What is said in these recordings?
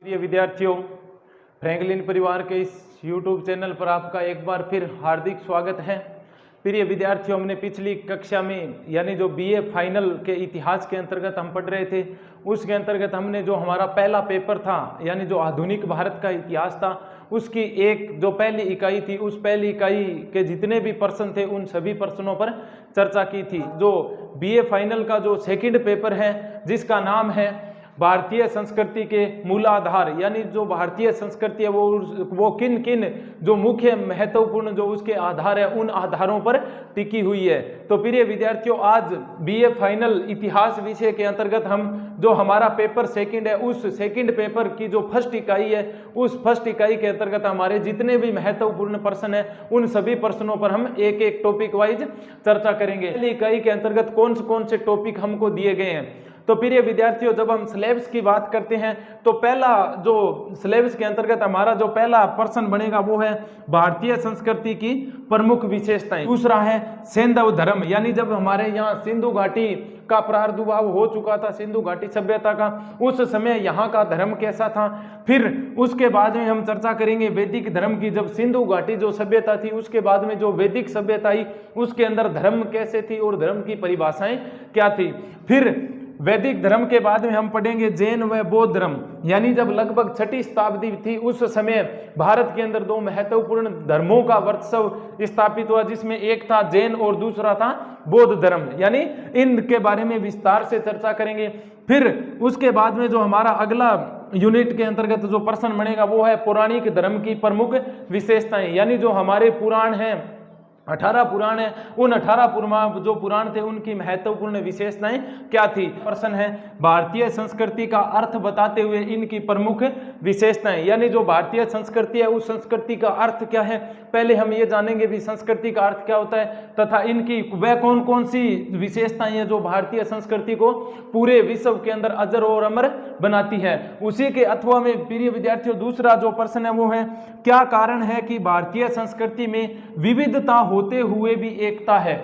प्रिय विद्यार्थियों, फ्रैंकलिन परिवार के इस YouTube चैनल पर आपका एक बार फिर हार्दिक स्वागत है। प्रिय विद्यार्थियों, हमने पिछली कक्षा में यानी जो BA फाइनल के इतिहास के अंतर्गत हम पढ़ रहे थे, उसके अंतर्गत हमने जो हमारा पहला पेपर था यानी जो आधुनिक भारत का इतिहास था, उसकी एक जो पहली इकाई थी, उस पहली इकाई के जितने भी प्रश्न थे उन सभी प्रश्नों पर चर्चा की थी। जो BA फाइनल का जो सेकंड पेपर है जिसका नाम है भारतीय संस्कृति के मूलाधार, यानी जो भारतीय संस्कृति है वो किन किन जो मुख्य महत्वपूर्ण जो उसके आधार है उन आधारों पर टिकी हुई है। तो प्रिय विद्यार्थियों, आज BA फाइनल इतिहास विषय के अंतर्गत हम जो हमारा पेपर सेकंड है उस सेकंड पेपर की जो फर्स्ट इकाई है उस फर्स्ट इकाई के अंतर्गत हमारे जितने भी महत्वपूर्ण प्रश्न है उन सभी प्रश्नों पर हम एक एक टॉपिक वाइज चर्चा करेंगे। पहली इकाई के अंतर्गत कौन से टॉपिक हमको दिए गए हैं। तो प्रिय विद्यार्थियों, जब हम सिलेबस की बात करते हैं तो पहला जो सिलेबस के अंतर्गत हमारा जो पहला प्रश्न बनेगा वो है भारतीय संस्कृति की प्रमुख विशेषताएं। दूसरा है सैंधव धर्म, यानी जब हमारे यहाँ सिंधु घाटी का प्रादुर्भाव हो चुका था, सिंधु घाटी सभ्यता का, उस समय यहाँ का धर्म कैसा था। फिर उसके बाद में हम चर्चा करेंगे वैदिक धर्म की। जब सिंधु घाटी जो सभ्यता थी उसके बाद में जो वैदिक सभ्यता आई उसके अंदर धर्म कैसे थी और धर्म की परिभाषाएं क्या थी। फिर वैदिक धर्म के बाद में हम पढ़ेंगे जैन व बौद्ध धर्म, यानी जब लगभग 6ठी शताब्दी थी उस समय भारत के अंदर दो महत्वपूर्ण धर्मों का वर्चस्व स्थापित हुआ, जिसमें एक था जैन और दूसरा था बौद्ध धर्म, यानी इनके बारे में विस्तार से चर्चा करेंगे। फिर उसके बाद में जो हमारा अगला यूनिट के अंतर्गत जो प्रश्न बनेगा वो है पौराणिक धर्म की प्रमुख विशेषताएं, यानी जो हमारे पुराण हैं 18 पुराण है, उन 18 जो पुराण थे उनकी महत्वपूर्ण विशेषताएं क्या थी। प्रश्न है भारतीय संस्कृति का अर्थ बताते हुए इनकी प्रमुख विशेषताएं, यानी जो भारतीय संस्कृति है उस संस्कृति का अर्थ क्या है। पहले हम ये जानेंगे भी संस्कृति का अर्थ क्या होता है तथा इनकी वह कौन सी विशेषताएं हैं जो भारतीय संस्कृति को पूरे विश्व के अंदर अजर और अमर बनाती है। उसी के अथवा में प्रिय विद्यार्थियों दूसरा जो प्रश्न है वो है क्या कारण है कि भारतीय संस्कृति में विविधता होते हुए भी एकता है।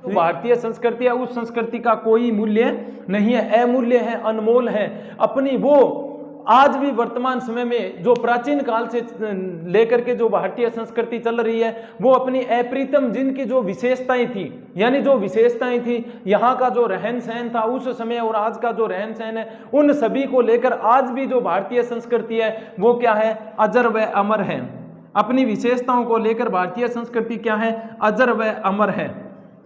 तो भारतीय संस्कृति है उस संस्कृति का कोई मूल्य नहीं है, अमूल्य है, अनमोल है। अपनी वो आज भी वर्तमान समय में जो प्राचीन काल से लेकर के जो भारतीय संस्कृति चल रही है वो अपनी अप्रीतम जिनकी जो विशेषताएं थी, यानी जो विशेषताएं थी यहाँ का जो रहन सहन था उस समय और आज का जो रहन सहन है उन सभी को लेकर आज भी जो भारतीय संस्कृति है वो क्या है, अजर व अमर है। अपनी विशेषताओं को लेकर भारतीय संस्कृति क्या है, अजर व अमर है।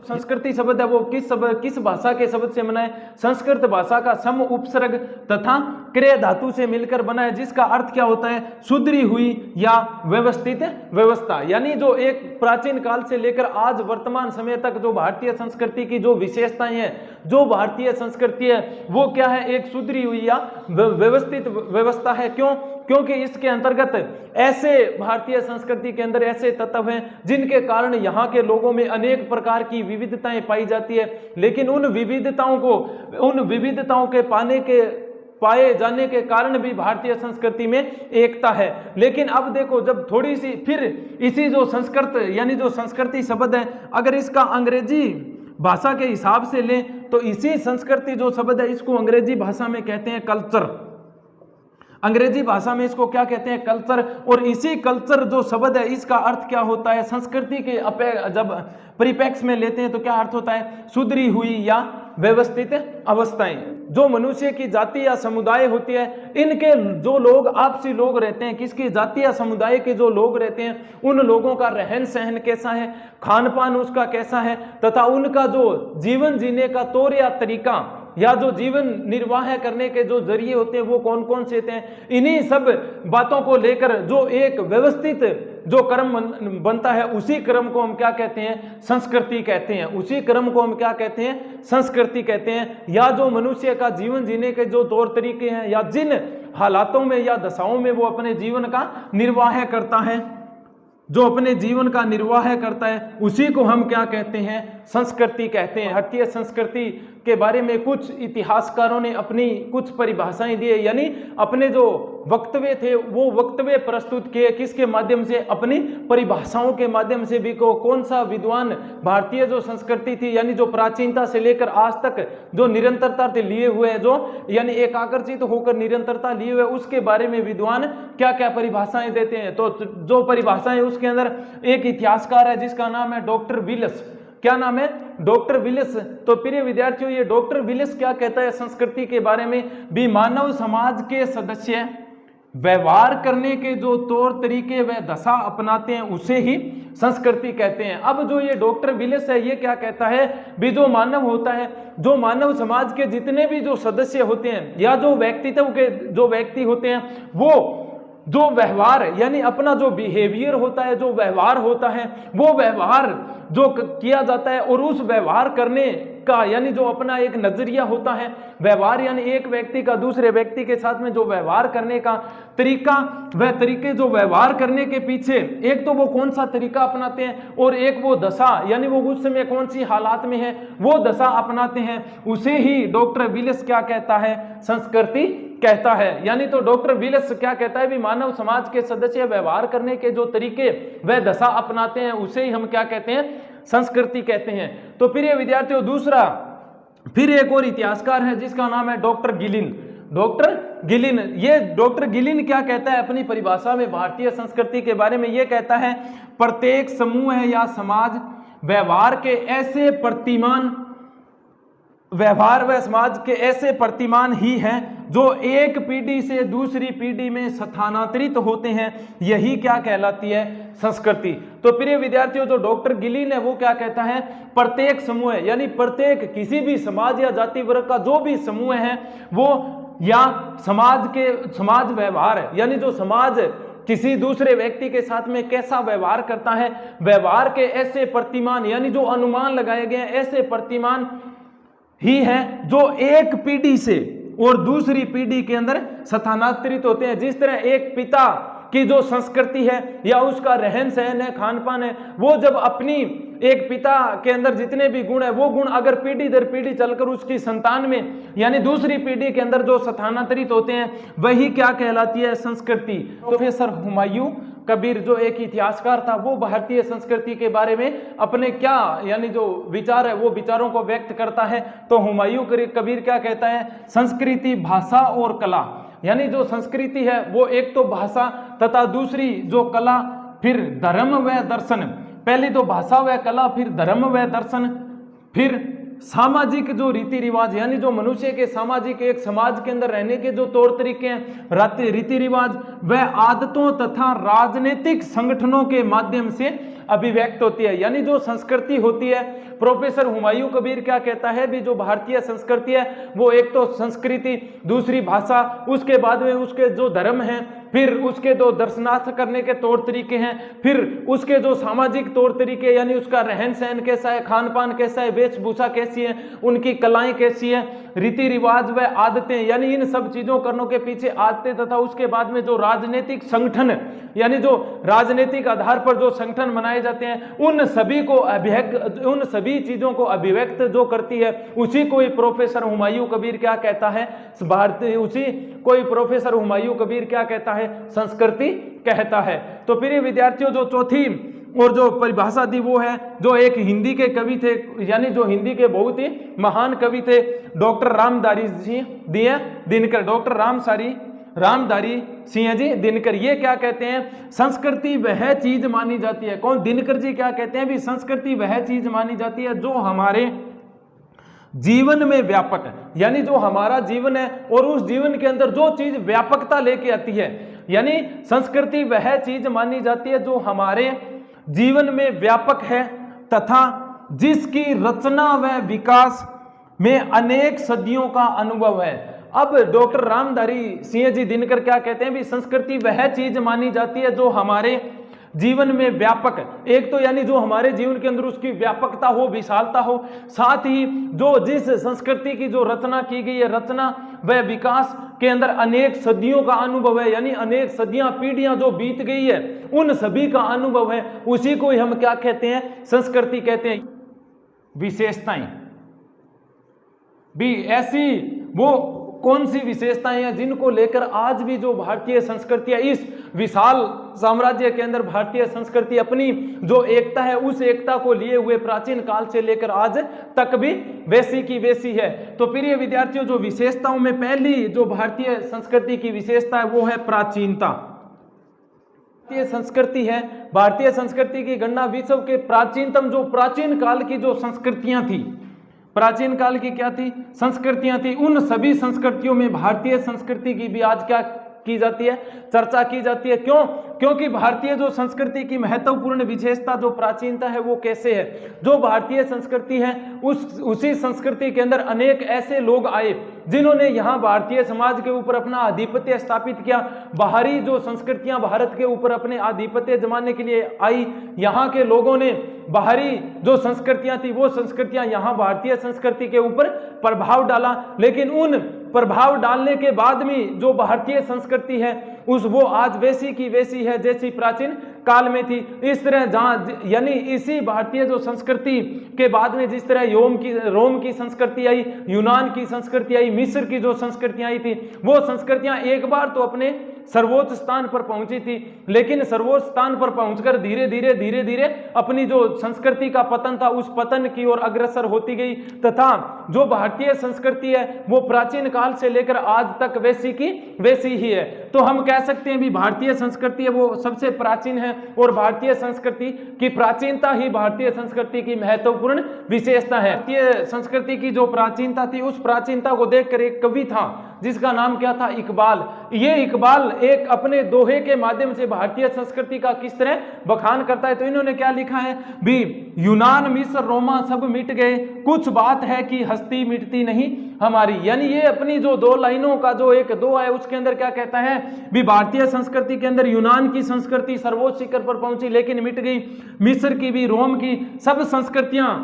संस्कृति शब्द है वो किस भाषा के शब्द से बना है, संस्कृत भाषा का सम उपसर्ग तथा क्रिया धातु से मिलकर बना है, जिसका अर्थ क्या होता है, सुधरी हुई या व्यवस्थित व्यवस्था। यानी जो एक प्राचीन काल से लेकर आज वर्तमान समय तक जो भारतीय संस्कृति की जो विशेषताएं हैं, जो भारतीय संस्कृति है वो क्या है, एक सुधरी हुई या व्यवस्थित व्यवस्था है। क्यों? क्योंकि इसके अंतर्गत ऐसे भारतीय संस्कृति के अंदर ऐसे तत्व हैं जिनके कारण यहाँ के लोगों में अनेक प्रकार की विविधताएं पाई जाती है, लेकिन उन विविधताओं के पाए जाने के कारण भी भारतीय संस्कृति में एकता है। लेकिन अब देखो, जब थोड़ी सी फिर इसी जो संस्कृत यानी जो संस्कृति शब्द है अगर इसका अंग्रेजी भाषा के हिसाब से लें तो इसी संस्कृति जो शब्द है इसको अंग्रेजी भाषा में कहते हैं कल्चर। अंग्रेजी भाषा में इसको क्या कहते हैं, कल्चर। और इसी कल्चर जो शब्द है इसका अर्थ क्या होता है, संस्कृति के जब परिप्रेक्ष्य में लेते हैं तो क्या अर्थ होता है, सुधरी हुई या व्यवस्थित अवस्थाएं। जो मनुष्य की जाति या समुदाय होती है, इनके जो लोग आपसी लोग रहते हैं, किसकी जाति या समुदाय के जो लोग रहते हैं उन लोगों का रहन सहन कैसा है, खान पान उसका कैसा है तथा उनका जो जीवन जीने का तौर या तरीका या जो जीवन निर्वाह करने के जो जरिए होते हैं वो कौन से होते हैं। इन्हीं सब बातों को लेकर जो एक व्यवस्थित जो क्रम बनता है उसी क्रम को हम क्या कहते हैं, संस्कृति कहते हैं। उसी क्रम को हम क्या कहते हैं, संस्कृति कहते हैं। या जो मनुष्य का जीवन जीने के जो तौर तरीके हैं या जिन हालातों में या दशाओं में वो अपने जीवन का निर्वाह करता है, जो अपने जीवन का निर्वाह करता है, उसी को हम क्या कहते हैं, संस्कृति कहते हैं। भारतीय संस्कृति के बारे में कुछ इतिहासकारों ने अपनी कुछ परिभाषाएं दी, यानी अपने जो वक्तव्य थे वो वक्तव्य प्रस्तुत किए, किसके माध्यम से, अपनी परिभाषाओं के माध्यम से भी। कौन सा विद्वान भारतीय जो संस्कृति थी, यानी जो प्राचीनता से लेकर आज तक जो निरंतरता लिए हुए है, जो यानी एकाग्रचित होकर निरंतरता लिए हुए, उसके बारे में विद्वान क्या क्या परिभाषाएं देते हैं। तो जो परिभाषाएं उसके अंदर एक इतिहासकार है जिसका नाम है डॉक्टर विलिस। क्या नाम है? Doctor Willis. तो प्रिय विद्यार्थियों, ये डॉक्टर विलिस क्या कहता है संस्कृति के बारे में भी? मानव समाज के सदस्य व्यवहार करने के जो तौर तरीके व दशा अपनाते हैं उसे ही संस्कृति कहते हैं। अब जो ये डॉक्टर विलिस है ये क्या कहता है भी, जो मानव होता है, जो मानव समाज के जितने भी जो सदस्य होते हैं या जो व्यक्तित्व के जो व्यक्ति होते हैं, वो जो व्यवहार यानी अपना जो बिहेवियर होता है, जो व्यवहार होता है, वो व्यवहार जो किया जाता है और उस व्यवहार करने का यानी जो अपना एक नजरिया होता है, व्यवहार यानी एक व्यक्ति का दूसरे व्यक्ति के साथ में जो व्यवहार करने का तरीका, वह तरीके जो व्यवहार करने के पीछे एक तो वो कौन सा तरीका अपनाते हैं और एक वो दशा यानी वो उस समय कौन सी हालात में है वो दशा अपनाते हैं, उसे ही डॉक्टर विलिस क्या कहता है? संस्कृति कहता है। यानी तो डॉक्टर विलिस क्या कहता है भी, मानव समाज के सदस्य व्यवहार करने के जो तरीके वह दशा अपनाते हैं उसे ही हम क्या कहते हैं? संस्कृति कहते हैं। तो प्रिय विद्यार्थियों, दूसरा फिर एक और इतिहासकार है जिसका नाम है डॉक्टर गिलिन। डॉक्टर गिलिन, ये डॉक्टर गिलिन क्या कहता है अपनी परिभाषा में भारतीय संस्कृति के बारे में? ये कहता है प्रत्येक समूह या समाज व्यवहार के ऐसे प्रतिमान, व्यवहार व समाज के ऐसे प्रतिमान ही हैं जो एक पीढ़ी से दूसरी पीढ़ी में स्थानांतरित होते हैं, यही क्या कहलाती है? संस्कृति। तो प्रिय विद्यार्थियों, जो डॉक्टर गिलिन है वो क्या कहता है? प्रत्येक समूह यानी प्रत्येक किसी भी समाज या जाति वर्ग का जो भी समूह है वो या समाज व्यवहार यानी जो समाज किसी दूसरे व्यक्ति के साथ में कैसा व्यवहार करता है, व्यवहार के ऐसे प्रतिमान यानी जो अनुमान लगाए गए हैं, ऐसे प्रतिमान ही है जो एक पीढ़ी से और दूसरी पीढ़ी के अंदर स्थानांतरित होते हैं। जिस तरह एक पिता की जो संस्कृति है या उसका रहन सहन है, खान पान है, वो जब अपनी एक पिता के अंदर जितने भी गुण है वो गुण अगर पीढ़ी दर पीढ़ी चलकर उसकी संतान में यानी दूसरी पीढ़ी के अंदर जो स्थानांतरित होते हैं वही क्या कहलाती है? संस्कृति। प्रोफेसर हुमायूं कबीर जो एक इतिहासकार था वो भारतीय संस्कृति के बारे में अपने क्या यानी जो विचार है वो विचारों को व्यक्त करता है। तो हुमायूं कबीर क्या कहता है? संस्कृति भाषा और कला, यानी जो संस्कृति है वो एक तो भाषा तथा दूसरी जो कला, फिर धर्म व दर्शन। पहले तो भाषा व कला, फिर धर्म व दर्शन, फिर सामाजिक जो रीति रिवाज यानी जो मनुष्य के सामाजिक एक समाज के अंदर रहने के जो तौर तरीके हैं, रीति रिवाज व आदतों तथा राजनीतिक संगठनों के माध्यम से अभिव्यक्त होती है। यानी जो संस्कृति होती है, प्रोफेसर हुमायूं कबीर क्या कहता है भी, जो भारतीय संस्कृति है वो एक तो संस्कृति, दूसरी भाषा, उसके बाद में उसके जो धर्म है, फिर उसके जो दर्शनार्थ करने के तौर तरीके हैं, फिर उसके जो सामाजिक तौर तरीके यानी उसका रहन सहन कैसा है, खान पान कैसा है, वेशभूषा कैसी है, उनकी कलाएं कैसी है, रीति रिवाज व आदतें, यानी इन सब चीजों करने के पीछे आदतें, तथा उसके बाद में जो राजनीतिक संगठन यानी जो राजनीतिक आधार पर जो संगठन बनाए जाते हैं, उन सभी चीजों को अभिव्यक्त जो करती है उसी को ही प्रोफेसर हुमायूं कबीर क्या कहता है? उसी कोई प्रोफेसर हुमायूं कबीर क्या कहता है? संस्कृति कहता है। तो प्रिय विद्यार्थियों, जो चौथी और जो परिभाषा दी वो है जो एक हिंदी के कवि थे, यानी जो हिंदी के बहुत ही महान कवि थे, डॉक्टर रामधारी सिंह दिनकर, डॉक्टर रामधारी सिंह जी दिनकर। ये क्या कहते हैं? संस्कृति वह चीज मानी जाती है। कौन? दिनकर जी क्या कहते हैं भी, संस्कृति वह चीज मानी जाती है जो हमारे जीवन में व्यापक है, यानी जो हमारा जीवन है और उस जीवन के अंदर जो चीज व्यापकता लेके आती है, यानी संस्कृति वह चीज मानी जाती है जो हमारे जीवन में व्यापक है तथा जिसकी रचना व विकास में अनेक सदियों का अनुभव है। अब डॉक्टर रामधारी सिंह जी दिनकर क्या कहते हैं भी, संस्कृति वह चीज मानी जाती है जो हमारे जीवन में व्यापक, एक तो यानी जो हमारे जीवन के अंदर उसकी व्यापकता हो, विशालता हो, साथ ही जो जिस संस्कृति की जो रचना की गई है, रचना व विकास के अंदर अनेक सदियों का अनुभव है, यानी अनेक सदियां पीढ़ियां जो बीत गई है उन सभी का अनुभव है, उसी को हम क्या कहते हैं? संस्कृति कहते हैं। विशेषताएं, भी ऐसी वो कौन सी विशेषताएं हैं जिनको लेकर आज भी जो भारतीय संस्कृतियां, इस विशाल साम्राज्य के अंदर भारतीय संस्कृति अपनी जो एकता है उस एकता को लिए हुए प्राचीन काल से लेकर आज तक भी वैसी की वैसी है। तो प्रिय विद्यार्थियों, जो विशेषताओं में पहली जो भारतीय संस्कृति की विशेषता है वो है प्राचीनता। भारतीय संस्कृति है, भारतीय संस्कृति की गणना विश्व के प्राचीनतम जो प्राचीन काल की जो संस्कृतियां थी, प्राचीन काल की क्या थी, संस्कृतियां थी, उन सभी संस्कृतियों में भारतीय संस्कृति की भी आज क्या की जाती है, चर्चा की जाती है। क्यों? क्योंकि भारतीय जो संस्कृति की महत्वपूर्ण विशेषता जो प्राचीनता है वो कैसे है, जो भारतीय संस्कृति है उसी संस्कृति के अंदर अनेक ऐसे लोग आए जिन्होंने यहाँ भारतीय समाज के ऊपर अपना आधिपत्य स्थापित किया। बाहरी जो संस्कृतियां भारत के ऊपर अपने आधिपत्य जमाने के लिए आई, यहाँ के लोगों ने बाहरी जो संस्कृतियां थी वो संस्कृतियां यहाँ भारतीय संस्कृति के ऊपर प्रभाव डाला, लेकिन उन प्रभाव डालने के बाद में जो भारतीय संस्कृति है वो आज वैसी की वैसी है जैसी प्राचीन काल में थी। इस तरह जहाँ यानी इसी भारतीय जो संस्कृति के बाद में जिस तरह रोम की संस्कृति आई, यूनान की संस्कृति आई, मिस्र की जो संस्कृतियां आई थी, वो संस्कृतियां एक बार तो अपने सर्वोच्च स्थान पर पहुंची थी, लेकिन सर्वोच्च स्थान पर पहुंचकर धीरे धीरे अपनी जो संस्कृति का पतन था उस पतन की ओर अग्रसर होती गई, तथा जो भारतीय संस्कृति है वो प्राचीन काल से लेकर आज तक वैसी की वैसी ही है। तो हम कह सकते हैं भी भारतीय संस्कृति है वो सबसे प्राचीन है, और भारतीय संस्कृति की प्राचीनता ही भारतीय संस्कृति की महत्वपूर्ण विशेषता है। भारतीय संस्कृति की जो प्राचीनता थी उस प्राचीनता को देखकर एक कवि था जिसका नाम क्या था, इकबाल। ये इकबाल एक अपने दोहे के माध्यम से भारतीय संस्कृति का किस तरह बखान करता है। तो इन्होंने क्या लिखा है भी, यूनान मिस्र रोमा सब मिट गए, कुछ बात है कि हस्ती मिटती नहीं हमारी। यानी ये अपनी जो दो लाइनों का जो एक दो है उसके अंदर क्या कहता है भी, भारतीय संस्कृति के अंदर यूनान की संस्कृति सर्वोच्च शिखर पर पहुंची लेकिन मिट गई, मिस्र की भी, रोम की, सब संस्कृतियां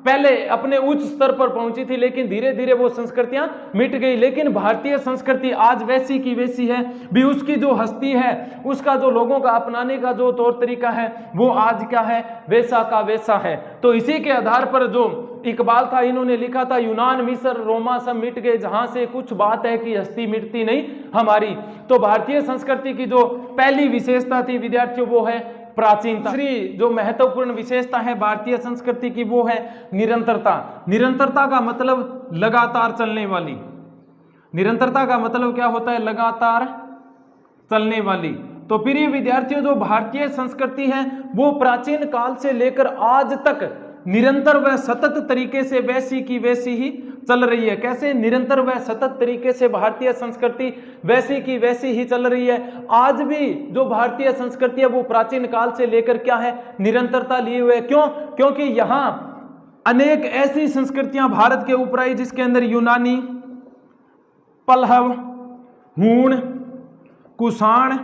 पहले अपने उच्च स्तर पर पहुंची थी लेकिन धीरे धीरे वो संस्कृतियां मिट गई, लेकिन भारतीय संस्कृति आज वैसी की वैसी है भी। उसकी जो हस्ती है, उसका जो लोगों का अपनाने का जो तौर तरीका है वो आज क्या है, वैसा का वैसा है। तो इसी के आधार पर जो इकबाल था इन्होंने लिखा था, यूनान मिस्र रोमा सब मिट गए, जहां से कुछ बात है कि हस्ती मिटती नहीं हमारी। तो भारतीय संस्कृति की जो पहली विशेषता थी विद्यार्थियों वो है प्राचीनता। दूसरी जो महत्वपूर्ण विशेषता है भारतीय संस्कृति की वो है निरंतरता। निरंतरता का मतलब लगातार चलने वाली। निरंतरता का मतलब क्या होता है, लगातार चलने वाली। तो प्रिय विद्यार्थियों, जो भारतीय संस्कृति है वो प्राचीन काल से लेकर आज तक निरंतर व सतत तरीके से वैसी की वैसी ही चल रही है। कैसे? निरंतर व सतत तरीके से भारतीय संस्कृति वैसी की वैसी ही चल रही है। आज भी जो भारतीय संस्कृति है वो प्राचीन काल से लेकर क्या है, निरंतरता लिए हुए। क्यों? क्योंकि यहाँ अनेक ऐसी संस्कृतियां भारत के ऊपर आई जिसके अंदर यूनानी, पल्लव, हूण, कुषाण,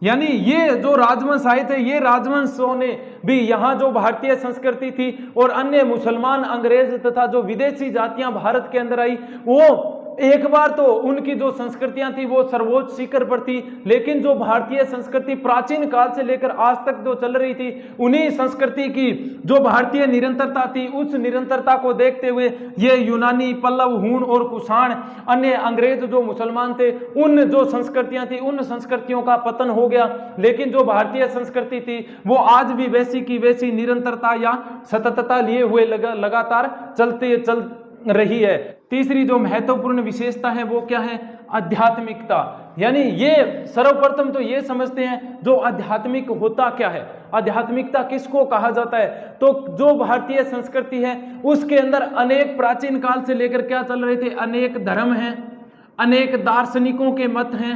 यानी ये जो राजवंश आए थे, ये राजवंशों ने भी यहाँ जो भारतीय संस्कृति थी और अन्य मुसलमान, अंग्रेज तथा जो विदेशी जातियां भारत के अंदर आई, वो एक बार तो उनकी जो संस्कृतियां थी वो सर्वोच्च शिखर पर थी, लेकिन जो भारतीय संस्कृति प्राचीन काल से लेकर आज तक जो चल रही थी, उन्हीं संस्कृति की जो भारतीय निरंतरता थी, उस निरंतरता को देखते हुए ये यूनानी, पल्लव, हूण और कुषाण, अन्य अंग्रेज जो मुसलमान थे, उन जो संस्कृतियां थी उन संस्कृतियों का पतन हो गया, लेकिन जो भारतीय संस्कृति थी वो आज भी वैसी की वैसी निरंतरता या सततता लिए हुए लगातार चल रही है। तीसरी जो महत्वपूर्ण विशेषता है वो क्या है, आध्यात्मिकता। यानी ये सर्वप्रथम तो ये समझते हैं जो आध्यात्मिक होता क्या है, आध्यात्मिकता किसको कहा जाता है। तो जो भारतीय संस्कृति है उसके अंदर अनेक प्राचीन काल से लेकर क्या चल रहे थे, अनेक धर्म हैं, अनेक दार्शनिकों के मत हैं,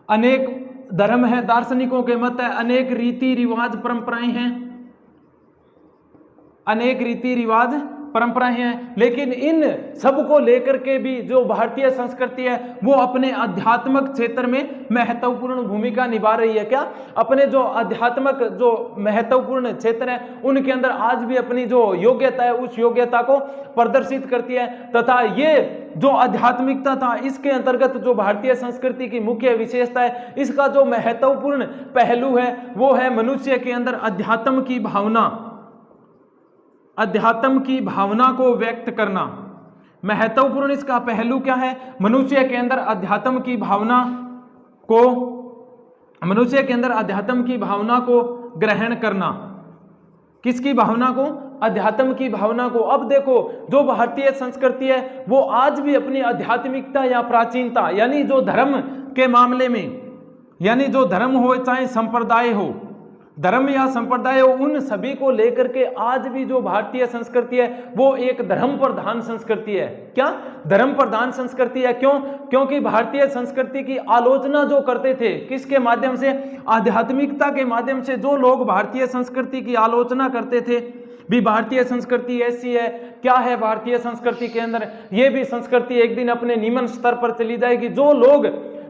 अनेक धर्म है, दार्शनिकों के मत है, अनेक रीति रिवाज परंपराएं हैं, अनेक रीति रिवाज परंपराएं हैं। लेकिन इन सब को लेकर के भी जो भारतीय संस्कृति है वो अपने आध्यात्मिक क्षेत्र में महत्वपूर्ण भूमिका निभा रही है। क्या? अपने जो आध्यात्मिक जो महत्वपूर्ण क्षेत्र है उनके अंदर आज भी अपनी जो योग्यता है उस योग्यता को प्रदर्शित करती है, तथा ये जो आध्यात्मिकता था इसके अंतर्गत जो भारतीय संस्कृति की मुख्य विशेषता है, इसका जो महत्वपूर्ण पहलू है वो है मनुष्य के अंदर अध्यात्म की भावना को व्यक्त करना। महत्वपूर्ण इसका पहलू क्या है? मनुष्य के अंदर अध्यात्म की भावना को ग्रहण करना। किसकी भावना को? अध्यात्म की भावना को। अब देखो, जो भारतीय संस्कृति है वो आज भी अपनी आध्यात्मिकता या प्राचीनता, यानी जो धर्म के मामले में, यानी जो धर्म हो चाहे संप्रदाय हो, धर्म या संप्रदाय हो, उन सभी को लेकर के आज भी जो भारतीय संस्कृति है वो एक धर्म प्रधान संस्कृति है। क्या? धर्म प्रधान संस्कृति है। क्यों? क्योंकि भारतीय संस्कृति की आलोचना जो करते थे, किसके माध्यम से? आध्यात्मिकता के माध्यम से। जो लोग भारतीय संस्कृति की आलोचना करते थे भी, भारतीय संस्कृति ऐसी है, क्या है भारतीय संस्कृति के अंदर, ये भी संस्कृति एक दिन अपने निम्न स्तर पर चली जाएगी। जो लोग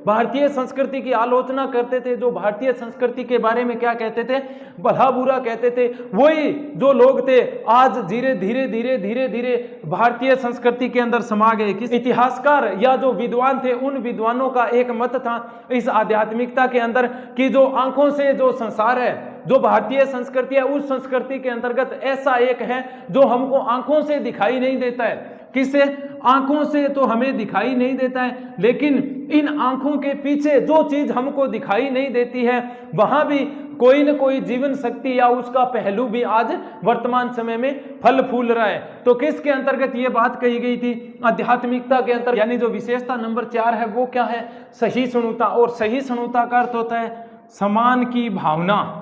भारतीय संस्कृति की आलोचना करते थे, जो भारतीय संस्कृति के बारे में क्या कहते थे? भला बुरा कहते थे, वही जो लोग थे आज धीरे धीरे भारतीय संस्कृति के अंदर समा गए। किस? इतिहासकार या जो विद्वान थे, उन विद्वानों का एक मत था इस आध्यात्मिकता के अंदर कि जो आंखों से जो संसार है, जो भारतीय संस्कृति है, उस संस्कृति के अंतर्गत ऐसा एक है जो हमको आंखों से दिखाई नहीं देता है। किससे? आंखों से तो हमें दिखाई नहीं देता है, लेकिन इन आंखों के पीछे जो चीज हमको दिखाई नहीं देती है, वहां भी कोई न कोई जीवन शक्ति या उसका पहलू भी आज वर्तमान समय में फल फूल रहा है। तो किसके अंतर्गत ये बात कही गई थी? आध्यात्मिकता के अंतर्गत। यानी जो विशेषता नंबर 4 है वो क्या है? सहिष्णुता। और सहिष्णुता का अर्थ होता है समान की भावना।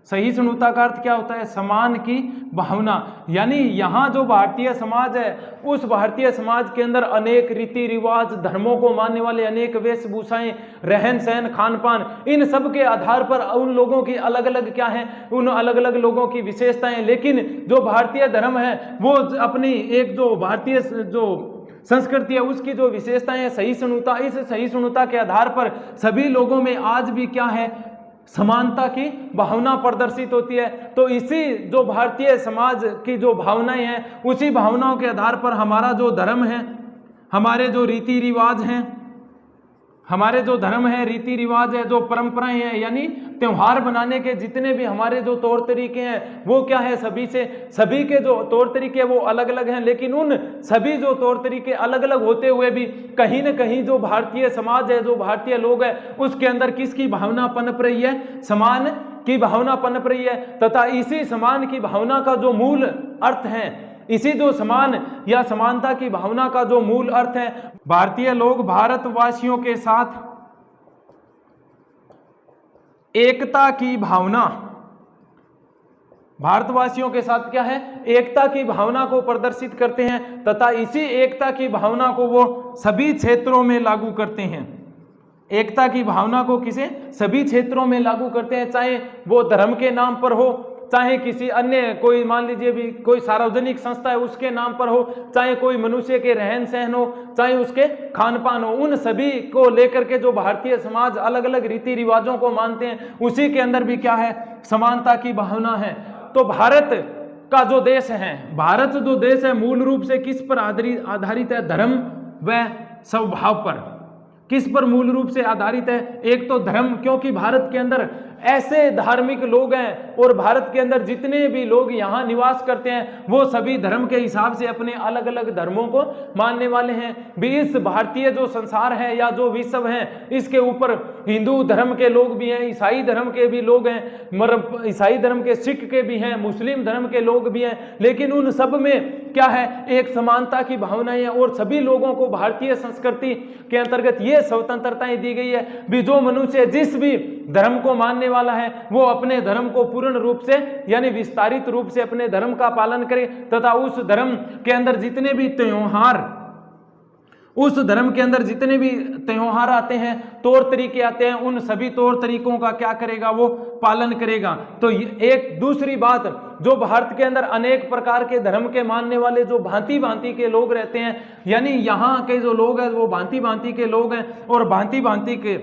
सहिष्णुता का अर्थ क्या होता है? समान की भावना। यानी यहाँ जो भारतीय समाज है, उस भारतीय समाज के अंदर अनेक रीति रिवाज, धर्मों को मानने वाले अनेक वेशभूषाएं, रहन सहन, खान पान, इन सब के आधार पर उन लोगों की अलग अलग क्या है? उन अलग अलग लोगों की विशेषताएं। लेकिन जो भारतीय धर्म है वो अपनी एक जो भारतीय जो संस्कृति है उसकी जो विशेषताएं है सहिष्णुता, इस सहिष्णुता के आधार पर सभी लोगों में आज भी क्या है? समानता की भावना प्रदर्शित होती है। तो इसी जो भारतीय समाज की जो भावनाएं हैं, उसी भावनाओं के आधार पर हमारा जो धर्म है, हमारे जो रीति रिवाज हैं, हमारे जो धर्म है, रीति रिवाज है, जो परंपराएं हैं, यानी त्योहार बनाने के जितने भी हमारे जो तौर तरीके हैं वो क्या है? सभी के जो तौर तरीके वो अलग अलग हैं, लेकिन उन सभी जो तौर तरीके अलग अलग होते हुए भी कहीं ना कहीं जो भारतीय समाज है, जो भारतीय लोग है, उसके अंदर किसकी भावना पनप रही है? समान की भावना पनप रही है। तथा इसी समान की भावना का जो मूल अर्थ है, इसी जो समान या समानता की भावना का जो मूल अर्थ है, भारतीय लोग भारतवासियों के साथ एकता की भावना, भारतवासियों के साथ क्या है? एकता की भावना को प्रदर्शित करते हैं तथा इसी एकता की भावना को वो सभी क्षेत्रों में लागू करते हैं। एकता की भावना को किसे? सभी क्षेत्रों में लागू करते हैं, चाहे वो धर्म के नाम पर हो, चाहे किसी अन्य कोई मान लीजिए भी कोई सार्वजनिक संस्था है उसके नाम पर हो, चाहे कोई मनुष्य के रहन सहन हो, चाहे उसके खान पान हो, उन सभी को लेकर के जो भारतीय समाज अलग अलग रीति रिवाजों को मानते हैं, उसी के अंदर भी क्या है? समानता की भावना है। तो भारत का जो देश है, भारत जो देश है मूल रूप से किस पर आधारित है? धर्म व स्वभाव पर। किस पर मूल रूप से आधारित है? एक तो धर्म, क्योंकि भारत के अंदर ऐसे धार्मिक लोग हैं और भारत के अंदर जितने भी लोग यहाँ निवास करते हैं वो सभी धर्म के हिसाब से अपने अलग अलग धर्मों को मानने वाले हैं। भी इस भारतीय जो संसार है या जो विश्व है, इसके ऊपर हिंदू धर्म के लोग भी हैं, ईसाई धर्म के भी लोग हैं, ईसाई धर्म के, सिख के भी हैं, मुस्लिम धर्म के लोग भी हैं, लेकिन उन सब में क्या है? एक समानता की भावना है और सभी लोगों को भारतीय संस्कृति के अंतर्गत ये स्वतंत्रताएं दी गई है भी जो मनुष्य जिस भी धर्म को मानने वाला है वो अपने धर्म को पूर्ण रूप से यानी विस्तारित रूप से अपने धर्म का पालन करे तथा उस धर्म के अंदर जितने भी त्योहार, उस धर्म के अंदर जितने भी त्योहार आते हैं, तौर तरीके आते हैं, उन सभी तौर तरीकों का क्या करेगा? वो पालन करेगा। तो एक दूसरी बात, जो भारत के अंदर अनेक प्रकार के धर्म के मानने वाले जो भांति भांति के लोग रहते हैं, यानी यहाँ के जो लोग हैं वो भांति भांति के लोग हैं और भांति भांति के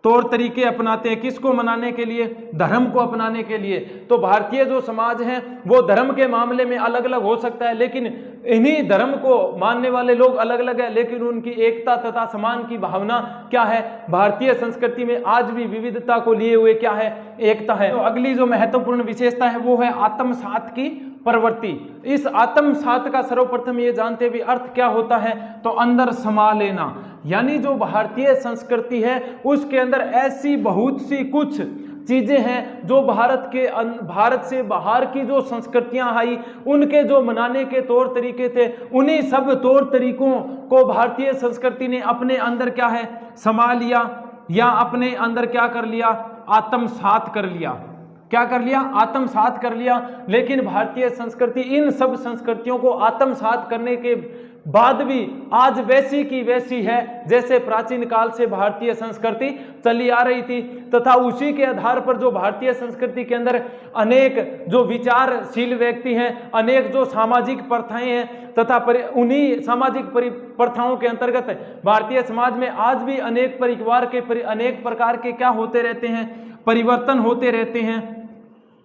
तौर तरीके अपनाते हैं। किसको मनाने के लिए? धर्म को अपनाने के लिए। तो भारतीय जो समाज है वो धर्म के मामले में अलग अलग हो सकता है, लेकिन इन्हीं धर्म को मानने वाले लोग अलग अलग है, लेकिन उनकी एकता तथा समान की भावना क्या है, भारतीय संस्कृति में आज भी विविधता को लिए हुए क्या है, एकता है। तो अगली जो महत्वपूर्ण विशेषता है वो है आत्मसात की प्रवृत्ति। इस आत्मसात का सर्वप्रथम ये जानते भी अर्थ क्या होता है, तो अंदर समा लेना। यानी जो भारतीय संस्कृति है उसके अंदर ऐसी बहुत सी कुछ चीजें हैं जो भारत से बाहर की जो संस्कृतियां आई उनके जो मनाने के तौर तरीके थे, उन्हीं सब तौर तरीकों को भारतीय संस्कृति ने अपने अंदर क्या है, समा लिया या अपने अंदर क्या कर लिया, आत्मसात कर लिया। क्या कर लिया, आत्मसात कर लिया। लेकिन भारतीय संस्कृति इन सब संस्कृतियों को आत्मसात करने के बाद भी आज वैसी की वैसी है जैसे प्राचीन काल से भारतीय संस्कृति चली आ रही थी, तथा उसी के आधार पर जो भारतीय संस्कृति के अंदर अनेक जो विचारशील व्यक्ति हैं, अनेक जो सामाजिक प्रथाएं हैं, तथा उन्हीं सामाजिक प्रथाओं के अंतर्गत भारतीय समाज में आज भी अनेक परिवार के अनेक प्रकार के क्या होते रहते हैं, परिवर्तन होते रहते हैं,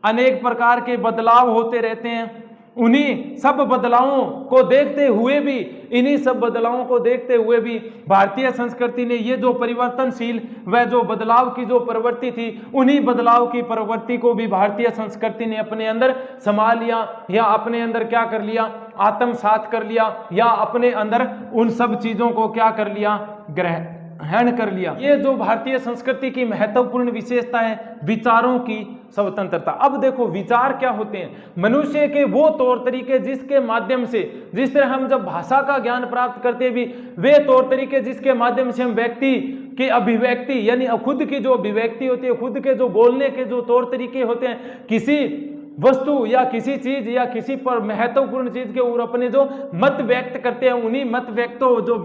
अनेक प्रकार के बदलाव होते रहते हैं। उन्हीं सब बदलावों को देखते हुए भी, इन्हीं सब बदलावों को देखते हुए भी भारतीय संस्कृति ने ये जो परिवर्तनशील व जो बदलाव की जो प्रवृत्ति थी, उन्हीं बदलाव की प्रवृत्ति को भी भारतीय संस्कृति ने अपने अंदर समा लिया या अपने अंदर क्या कर लिया, आत्मसात कर लिया, या अपने अंदर उन सब चीजों को क्या कर लिया, ग्रहण कर लिया। ये जो भारतीय संस्कृति की महत्वपूर्ण विशेषता है, विचारों की स्वतंत्रता। अब देखो विचार क्या होते हैं, मनुष्य के वो तौर तरीके जिसके माध्यम से, जिस तरह हम जब भाषा का ज्ञान प्राप्त करते भी, वे तौर तरीके जिसके माध्यम से हम व्यक्ति की अभिव्यक्ति यानी खुद की जो अभिव्यक्ति होती है, खुद के जो बोलने के जो तौर तरीके होते हैं, किसी वस्तु या किसी चीज या किसी पर महत्वपूर्ण चीज के ऊपर अपने जो मत व्यक्त करते हैं, उन्हीं मत व्यक्तों जो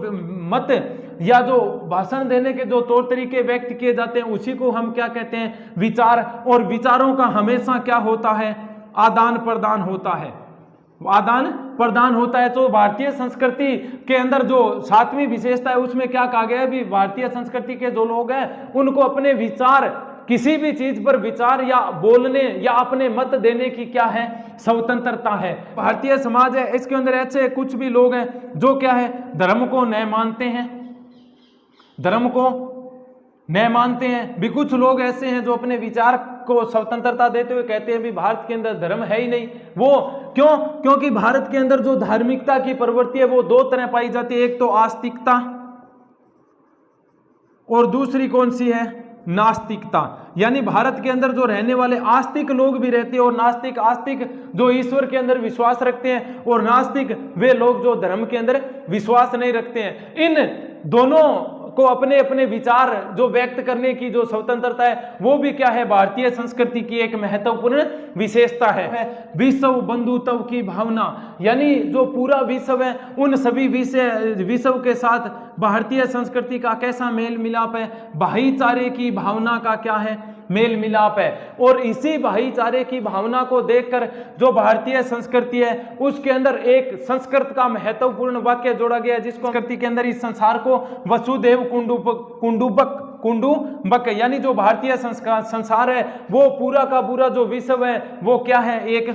मत या जो भाषण देने के जो तौर तरीके व्यक्त किए जाते हैं, उसी को हम क्या कहते हैं, विचार। और विचारों का हमेशा क्या होता है, आदान प्रदान होता है, आदान प्रदान होता है। तो भारतीय संस्कृति के अंदर जो 7वीं विशेषता है उसमें क्या कहा गया है, भी भारतीय संस्कृति के जो लोग हैं उनको अपने विचार, किसी भी चीज पर विचार या बोलने या अपने मत देने की क्या है, स्वतंत्रता है। भारतीय समाज है, इसके अंदर ऐसे कुछ भी लोग हैं जो क्या है, धर्म को न मानते हैं, धर्म को न मानते हैं भी। कुछ लोग ऐसे हैं जो अपने विचार को स्वतंत्रता देते हुए कहते हैं भी भारत के अंदर धर्म है ही नहीं। वो क्यों, क्योंकि भारत के अंदर जो धार्मिकता की प्रवृत्ति है वो दो तरह पाई जाती है, एक तो आस्तिकता और दूसरी कौन सी है, नास्तिकता। यानी भारत के अंदर जो रहने वाले आस्तिक लोग भी रहते हैं और नास्तिक, आस्तिक जो ईश्वर के अंदर विश्वास रखते हैं और नास्तिक वे लोग जो धर्म के अंदर विश्वास नहीं रखते हैं। इन दोनों को अपने अपने विचार जो व्यक्त करने की जो स्वतंत्रता है वो भी क्या है, भारतीय संस्कृति की एक महत्वपूर्ण विशेषता है। विश्व बंधुत्व की भावना, यानी जो पूरा विश्व है उन सभी विश्व के साथ भारतीय संस्कृति का कैसा मेल मिलाप है, भाईचारे की भावना का क्या है, मेल मिलाप है। और इसी भाईचारे की भावना को देखकर जो भारतीय संस्कृति है उसके अंदर एक संस्कृत का महत्वपूर्ण वाक्य जोड़ा गया है, जिसको संस्कृति के अंदर इस संसार को वसुदेव कुंडुबक यानी जो भारतीय संसार है वो पूरा का पूरा जो विश्व है वो क्या है, एक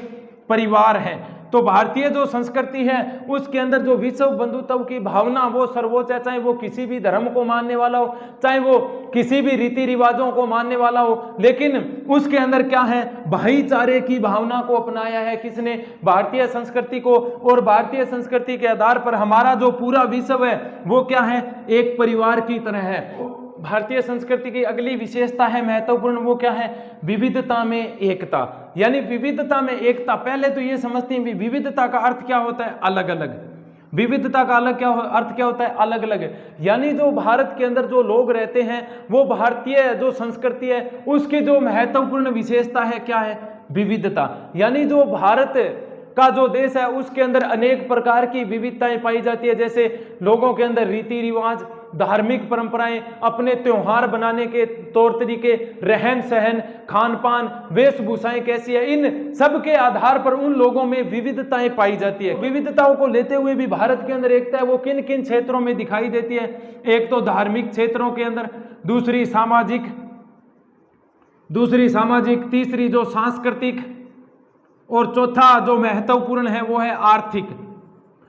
परिवार है। तो भारतीय जो संस्कृति है उसके अंदर जो विश्व बंधुत्व की भावना वो सर्वोच्च है, चाहे वो किसी भी धर्म को मानने वाला हो, चाहे वो किसी भी रीति रिवाजों को मानने वाला हो, लेकिन उसके अंदर क्या है, भाईचारे की भावना को अपनाया है। किसने, भारतीय संस्कृति को। और भारतीय संस्कृति के आधार पर हमारा जो पूरा विश्व है वो क्या है, एक परिवार की तरह है। भारतीय संस्कृति की अगली विशेषता है महत्वपूर्ण, वो क्या है, विविधता में एकता। यानी विविधता में एकता, पहले तो ये समझते हैं विविधता का अर्थ क्या होता है, अलग अलग। विविधता का अर्थ क्या होता है, अलग अलग। यानी जो भारत के अंदर जो लोग रहते हैं वो भारतीय जो संस्कृति है उसकी जो महत्वपूर्ण विशेषता है क्या है, विविधता। यानी जो भारत का जो देश है उसके अंदर अनेक प्रकार की विविधताएं पाई जाती है, जैसे लोगों के अंदर रीति रिवाज, धार्मिक परंपराएं, अपने त्योहार बनाने के तौर तरीके, रहन सहन, खान पान, वेशभूषाएं कैसी है, इन सब के आधार पर उन लोगों में विविधताएं पाई जाती है। विविधताओं को लेते हुए भी भारत के अंदर एकता है वो किन किन क्षेत्रों में दिखाई देती है, एक तो धार्मिक क्षेत्रों के अंदर, दूसरी सामाजिक, तीसरी जो सांस्कृतिक, और चौथा जो महत्वपूर्ण है वो है आर्थिक।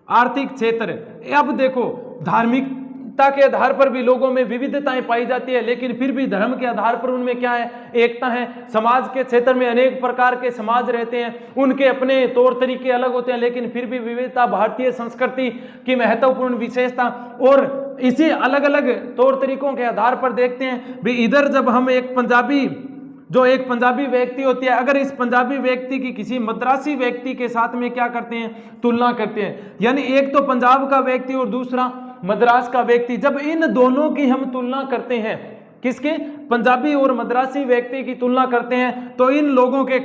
आर्थिक क्षेत्र। अब देखो, धार्मिकता के आधार पर भी लोगों में विविधताएं पाई जाती है, लेकिन फिर भी धर्म के आधार पर उनमें क्या है, एकता है। समाज के क्षेत्र में अनेक प्रकार के समाज रहते हैं, उनके अपने तौर तरीके अलग होते हैं, लेकिन फिर भी विविधता भारतीय संस्कृति की महत्वपूर्ण विशेषता। और इसी अलग अलग तौर तरीकों के आधार पर देखते हैं भी, इधर जब हम एक पंजाबी व्यक्ति होती है, अगर इस पंजाबी व्यक्ति की किसी मद्रासी व्यक्ति के साथ में क्या करते हैं, तुलना करते हैं, यानी एक तो पंजाब का व्यक्ति और दूसरा मद्रास का व्यक्ति, जब इन दोनों की हम तुलना करते हैं, किसके, पंजाबी और मद्रासी व्यक्ति की तुलना करते हैं, तो इन लोगों के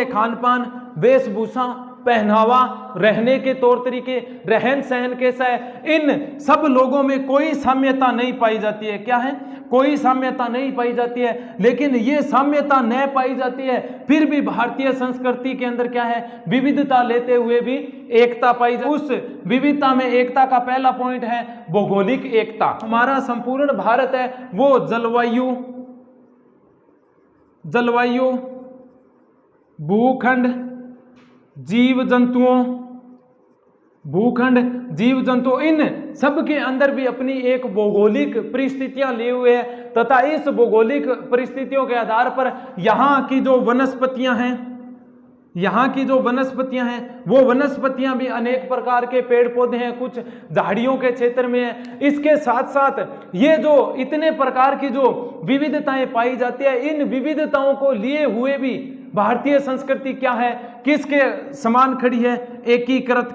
खान पान, वेशभूषा, पहनावा, रहने के तौर तरीके, रहन सहन कैसा है, इन सब लोगों में कोई साम्यता नहीं पाई जाती है। क्या है, कोई साम्यता नहीं पाई जाती है। लेकिन ये साम्यता न पाई जाती है, फिर भी भारतीय संस्कृति के अंदर क्या है, विविधता लेते हुए भी एकता पाई जाती है। उस विविधता में एकता का पहला पॉइंट है भौगोलिक एकता। हमारा संपूर्ण भारत है वो जलवायु, भूखंड, जीव जंतु, इन सब के अंदर भी अपनी एक भौगोलिक परिस्थितियां लिए हुए हैं, तथा इस भौगोलिक परिस्थितियों के आधार पर यहाँ की जो वनस्पतियां हैं वो वनस्पतियां भी अनेक प्रकार के पेड़ पौधे हैं, कुछ झाड़ियों के क्षेत्र में है। इसके साथ साथ ये जो इतने प्रकार की जो विविधताएं पाई जाती है, इन विविधताओं को लिए हुए भी भारतीय संस्कृति क्या है, किसके समान खड़ी है, एकीकृत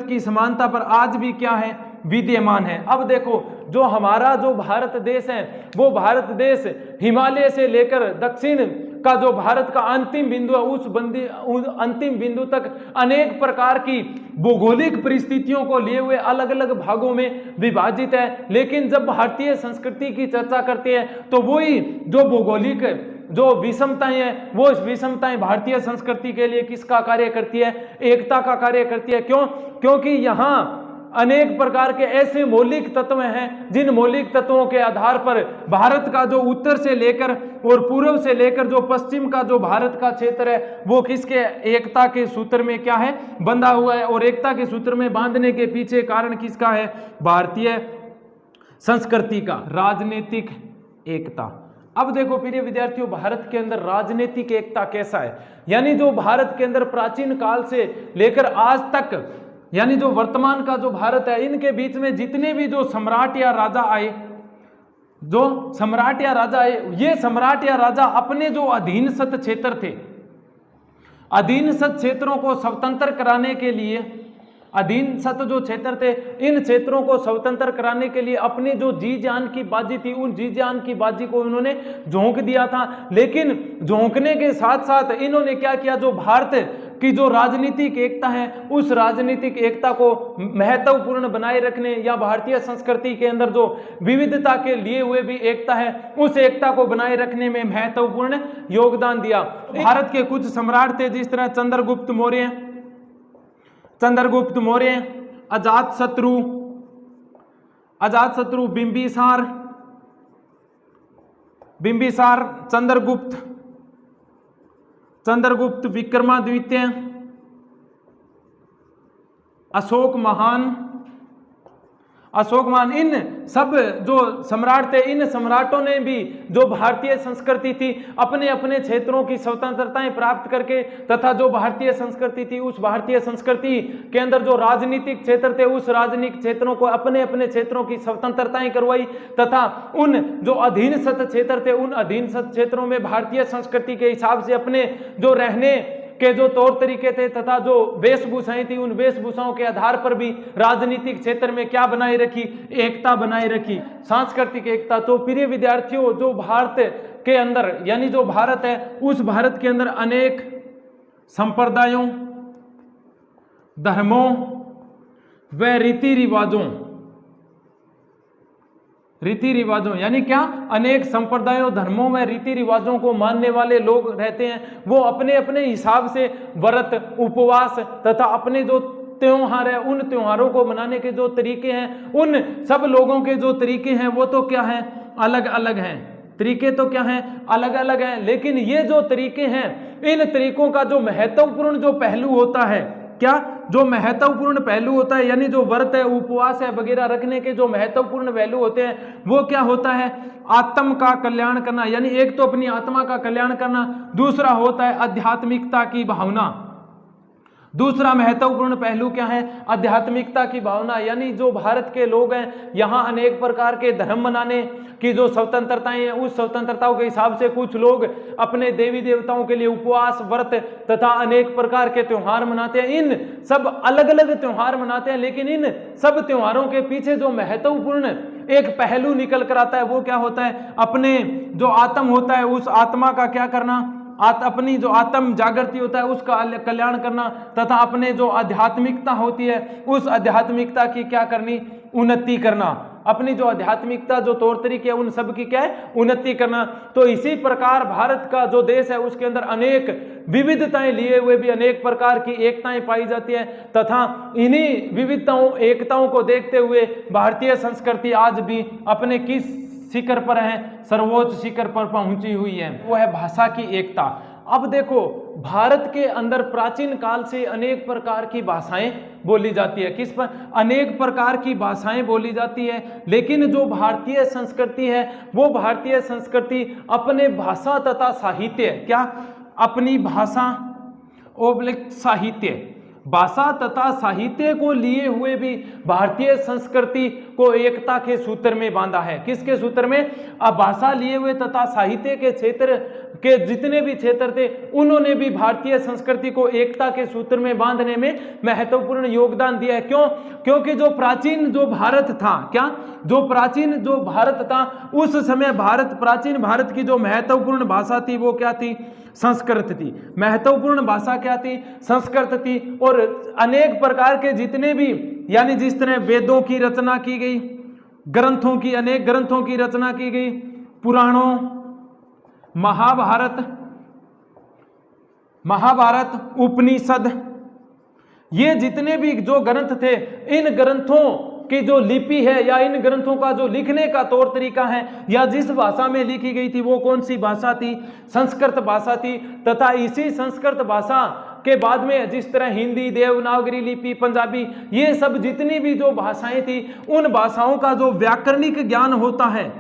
की समानता पर आज भी क्या है, विद्यमान है। अब देखो, जो हमारा जो भारत देश है, वो भारत देश हिमालय से लेकर दक्षिण का जो भारत का अंतिम बिंदु है, उस अंतिम बिंदु तक अनेक प्रकार की भौगोलिक परिस्थितियों को लिए हुए अलग अलग भागों में विभाजित है। लेकिन जब भारतीय संस्कृति की चर्चा करते हैं तो वही जो भौगोलिक जो विषमताएं हैं, वो विषमताएं भारतीय संस्कृति के लिए किसका कार्य करती है, एकता का कार्य करती है। क्यों? क्योंकि यहाँ अनेक प्रकार के ऐसे मौलिक तत्व हैं जिन मौलिक तत्वों के आधार पर भारत का जो उत्तर से लेकर और पूर्व से लेकर जो पश्चिम का जो भारत का क्षेत्र है, वो किसके, एकता के सूत्र में क्या है, बंधा हुआ है। और एकता के सूत्र में बांधने के पीछे कारण किसका है, भारतीय संस्कृति का, राजनीतिक एकता। अब देखो प्रिय विद्यार्थियों, भारत के अंदर राजनीतिक एकता कैसा है, यानी जो भारत के अंदर प्राचीन काल से लेकर आज तक, यानी जो वर्तमान का जो भारत है, इनके बीच में जितने भी जो सम्राट या राजा आए, ये सम्राट या राजा अपने जो अधीनस्थ क्षेत्र थे, अधीनस्थ क्षेत्रों को स्वतंत्र कराने के लिए, अधीनस्थ जो क्षेत्र थे, इन क्षेत्रों को स्वतंत्र कराने के लिए अपनी जो जी जान की बाजी थी, उन जी जान की बाजी को इन्होंने झोंक दिया था। लेकिन झोंकने के साथ साथ इन्होंने क्या किया, जो भारत की जो राजनीतिक एकता है, उस राजनीतिक एकता को महत्वपूर्ण बनाए रखने, या भारतीय संस्कृति के अंदर जो विविधता के लिए हुए भी एकता है, उस एकता को बनाए रखने में महत्वपूर्ण योगदान दिया। भारत के कुछ सम्राट थे, जिस तरह चंद्रगुप्त मौर्य, अजातशत्रु, बिंबिसार, चंद्रगुप्त विक्रमादित्य, अशोक महान, इन सब जो सम्राट थे, इन सम्राटों ने भी जो भारतीय संस्कृति थी, अपने अपने क्षेत्रों की स्वतंत्रताएं प्राप्त करके, तथा जो भारतीय संस्कृति थी, उस भारतीय संस्कृति के अंदर जो राजनीतिक क्षेत्र थे, उस राजनीतिक क्षेत्रों को अपने अपने क्षेत्रों की स्वतंत्रताएं करवाई, तथा उन जो अधीनस्थ क्षेत्र थे, उन अधीनस्थ क्षेत्रों में भारतीय संस्कृति के हिसाब से अपने जो रहने के जो तौर तरीके थे तथा जो वेशभूषाएं थी, उन वेशभूषाओं के आधार पर भी राजनीतिक क्षेत्र में क्या बनाए रखी, एकता बनाए रखी, सांस्कृतिक एकता। तो प्रिय विद्यार्थियों, जो भारत के अंदर, यानी जो भारत है, उस भारत के अंदर अनेक संप्रदायों, धर्मों व रीति रिवाजों, यानी क्या, अनेक संप्रदायों, धर्मों में रीति रिवाजों को मानने वाले लोग रहते हैं। वो अपने अपने हिसाब से व्रत, उपवास तथा अपने जो त्योहार है, उन त्योहारों को मनाने के जो तरीके हैं, उन सब लोगों के जो तरीके हैं वो तो क्या हैं, अलग अलग हैं। तरीके तो क्या हैं, अलग अलग हैं। लेकिन ये जो तरीके हैं इन तरीकों का जो महत्वपूर्ण जो पहलू होता है, क्या जो महत्वपूर्ण पहलू होता है, यानी जो व्रत है, उपवास है वगैरह रखने के जो महत्वपूर्ण पहलू होते हैं, वो क्या होता है? आत्म का कल्याण करना, यानी एक तो अपनी आत्मा का कल्याण करना, दूसरा होता है आध्यात्मिकता की भावना। दूसरा महत्वपूर्ण पहलू क्या है? आध्यात्मिकता की भावना, यानी जो भारत के लोग हैं यहाँ अनेक प्रकार के धर्म मनाने की जो स्वतंत्रताएं हैं, उस स्वतंत्रताओं के हिसाब से कुछ लोग अपने देवी देवताओं के लिए उपवास, व्रत तथा अनेक प्रकार के त्योहार मनाते हैं। इन सब अलग अलग त्योहार मनाते हैं, लेकिन इन सब त्योहारों के पीछे जो महत्वपूर्ण एक पहलू निकल कर आता है वो क्या होता है? अपने जो आत्म होता है उस आत्मा का क्या करना, अपनी जो आत्म जागृति होता है उसका कल्याण करना, तथा अपने जो आध्यात्मिकता होती है उस आध्यात्मिकता की क्या करनी? उन्नति करना। अपनी जो आध्यात्मिकता जो तौर तरीके है उन सब की क्या है? उन्नति करना। तो इसी प्रकार भारत का जो देश है उसके अंदर अनेक विविधताएं लिए हुए भी अनेक प्रकार की एकताएं पाई जाती है, तथा इन्हीं विविधताओं एकताओं को देखते हुए भारतीय संस्कृति आज भी अपने किस शिखर पर है? सर्वोच्च शिखर पर पहुंची हुई है, वो है भाषा की एकता। अब देखो, भारत के अंदर प्राचीन काल से अनेक प्रकार की भाषाएं बोली जाती है। किस पर? अनेक प्रकार की भाषाएं बोली जाती है, लेकिन जो भारतीय संस्कृति है वो भारतीय संस्कृति अपने भाषा तथा साहित्य, क्या? अपनी भाषा ओब्लिक साहित्य, भाषा तथा साहित्य को लिए हुए भी भारतीय संस्कृति को एकता के सूत्र में बांधा है। किसके सूत्र में? अब भाषा लिए हुए तथा साहित्य के क्षेत्र के जितने भी क्षेत्र थे उन्होंने भी भारतीय संस्कृति को एकता के सूत्र में बांधने में महत्वपूर्ण योगदान दिया है। क्यों? क्योंकि जो प्राचीन जो भारत था, क्या? जो प्राचीन जो भारत था उस समय प्राचीन भारत की जो महत्वपूर्ण भाषा थी वो क्या थी? संस्कृत थी। महत्वपूर्ण भाषा क्या थी? संस्कृत थी। और अनेक प्रकार के जितने भी, यानी जिस तरह वेदों की रचना की गई, ग्रंथों की, अनेक ग्रंथों की रचना की गई, पुराणों, महाभारत, उपनिषद, ये जितने भी जो ग्रंथ थे, इन ग्रंथों की जो लिपि है या इन ग्रंथों का जो लिखने का तौर तरीका है या जिस भाषा में लिखी गई थी वो कौन सी भाषा थी? संस्कृत भाषा थी। तथा इसी संस्कृत भाषा के बाद में जिस तरह हिंदी, देवनागरी लिपि, पंजाबी, ये सब जितनी भी जो भाषाएं थी उन भाषाओं का जो व्याकरणिक ज्ञान होता है,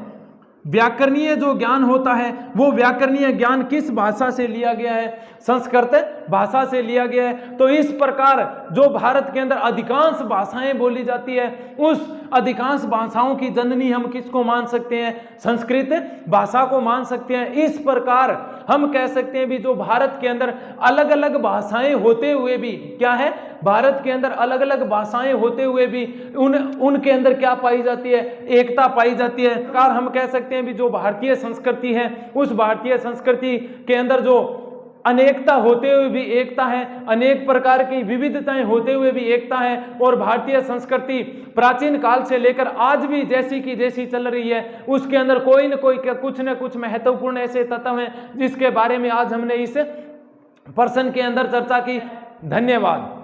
व्याकरणीय जो ज्ञान होता है वो व्याकरणीय ज्ञान किस भाषा से लिया गया है? संस्कृत भाषा से लिया गया है। तो इस प्रकार जो भारत के अंदर अधिकांश भाषाएं बोली जाती है उस अधिकांश भाषाओं की जननी हम किसको मान सकते हैं? संस्कृत भाषा को मान सकते हैं। इस प्रकार हम कह सकते हैं भी जो भारत के अंदर अलग अलग भाषाएं होते हुए भी क्या है? भारत के अंदर अलग अलग भाषाएं होते हुए भी उनके अंदर क्या पाई जाती है? एकता पाई जाती है। प्रकार हम कह सकते हैं भी जो भारतीय संस्कृति है उस भारतीय संस्कृति के अंदर जो अनेकता होते हुए भी एकता है, अनेक प्रकार की विविधताएं होते हुए भी एकता है। और भारतीय संस्कृति प्राचीन काल से लेकर आज भी जैसी की जैसी चल रही है, उसके अंदर कोई न कोई कुछ न कुछ महत्वपूर्ण ऐसे तत्व हैं जिसके बारे में आज हमने इस पर्सन के अंदर चर्चा की। धन्यवाद।